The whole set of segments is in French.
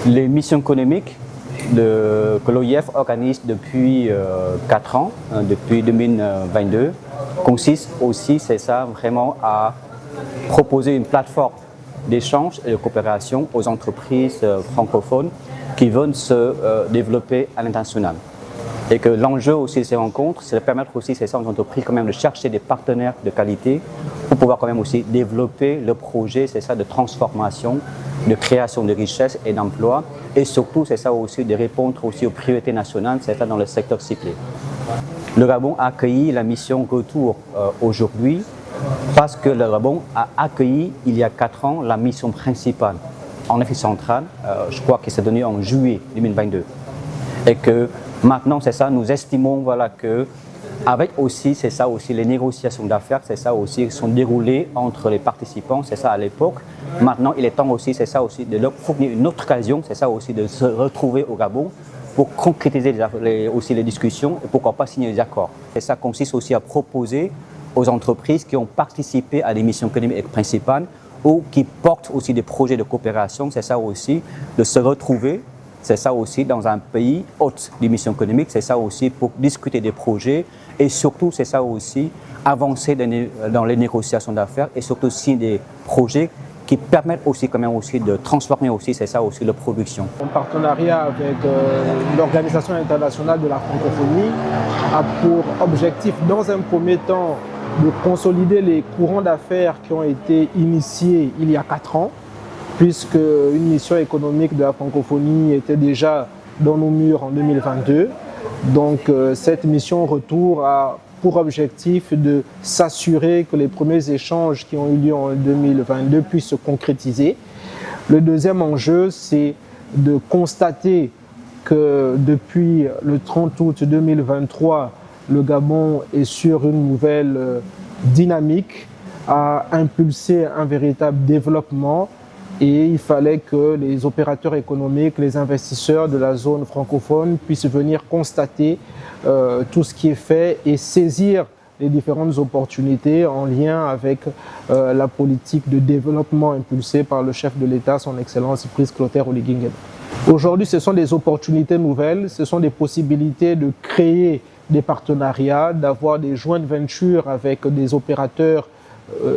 Les missions économiques que l'OIF organise depuis 4 ans, depuis 2022, consistent aussi, c'est ça, vraiment à proposer une plateforme d'échange et de coopération aux entreprises francophones qui veulent se développer à l'international. Et que l'enjeu aussi de ces rencontres, c'est de permettre aussi ces entreprises quand même de chercher des partenaires de qualité pour pouvoir quand même aussi développer le projet, c'est ça, de transformation, de création de richesses et d'emplois. Et surtout, c'est ça aussi, de répondre aussi aux priorités nationales, c'est ça, dans le secteur ciblé. Le Gabon a accueilli la mission Retour aujourd'hui parce que le Gabon a accueilli il y a 4 ans la mission principale en Afrique centrale, je crois que c'est donné en juillet 2022. Et que maintenant, c'est ça, nous estimons voilà, que avec aussi, c'est ça aussi, les négociations d'affaires, c'est ça aussi, sont déroulées entre les participants, c'est ça à l'époque. Maintenant, il est temps aussi, c'est ça aussi, de leur fournir une autre occasion, c'est ça aussi, de se retrouver au Gabon pour concrétiser aussi les discussions et pourquoi pas signer des accords. Et ça consiste aussi à proposer aux entreprises qui ont participé à des missions économiques principales ou qui portent aussi des projets de coopération, c'est ça aussi, de se retrouver, c'est ça aussi, dans un pays hôte des missions économiques, c'est ça aussi pour discuter des projets et surtout, c'est ça aussi, avancer dans les négociations d'affaires et surtout signer des projets qui permettent aussi quand même aussi de transformer aussi, c'est ça aussi, la production. En partenariat avec l'Organisation internationale de la francophonie a pour objectif, dans un premier temps, de consolider les courants d'affaires qui ont été initiés il y a 4 ans, puisque une mission économique de la francophonie était déjà dans nos murs en 2022. Donc cette mission Retour a pour objectif de s'assurer que les premiers échanges qui ont eu lieu en 2022 puissent se concrétiser. Le deuxième enjeu, c'est de constater que depuis le 30 août 2023, le Gabon est sur une nouvelle dynamique, a impulsé un véritable développement et il fallait que les opérateurs économiques, les investisseurs de la zone francophone puissent venir constater tout ce qui est fait et saisir les différentes opportunités en lien avec la politique de développement impulsée par le chef de l'État, son Excellence Brice Clotaire Oligui Nguema. Aujourd'hui, ce sont des opportunités nouvelles, ce sont des possibilités de créer des partenariats, d'avoir des joint ventures avec des opérateurs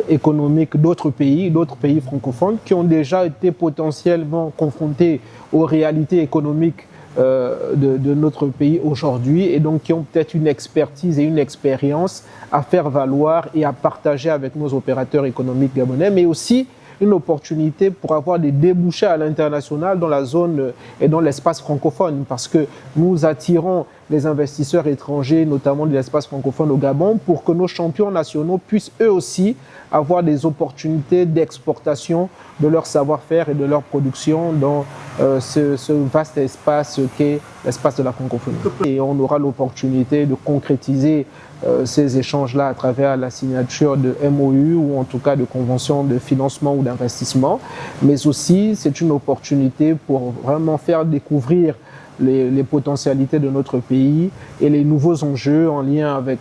économiques d'autres pays francophones qui ont déjà été potentiellement confrontés aux réalités économiques de notre pays aujourd'hui et donc qui ont peut-être une expertise et une expérience à faire valoir et à partager avec nos opérateurs économiques gabonais, mais aussi une opportunité pour avoir des débouchés à l'international dans la zone et dans l'espace francophone, parce que nous attirons les investisseurs étrangers, notamment de l'espace francophone au Gabon, pour que nos champions nationaux puissent eux aussi avoir des opportunités d'exportation de leur savoir-faire et de leur production dans ce vaste espace qu'est l'espace de la francophonie. Et on aura l'opportunité de concrétiser ces échanges-là à travers la signature de MOU ou en tout cas de conventions de financement ou d'investissement, mais aussi c'est une opportunité pour vraiment faire découvrir les potentialités de notre pays et les nouveaux enjeux en lien avec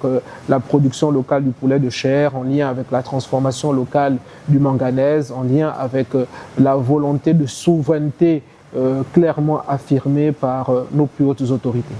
la production locale du poulet de chair, en lien avec la transformation locale du manganèse, en lien avec la volonté de souveraineté clairement affirmée par nos plus hautes autorités.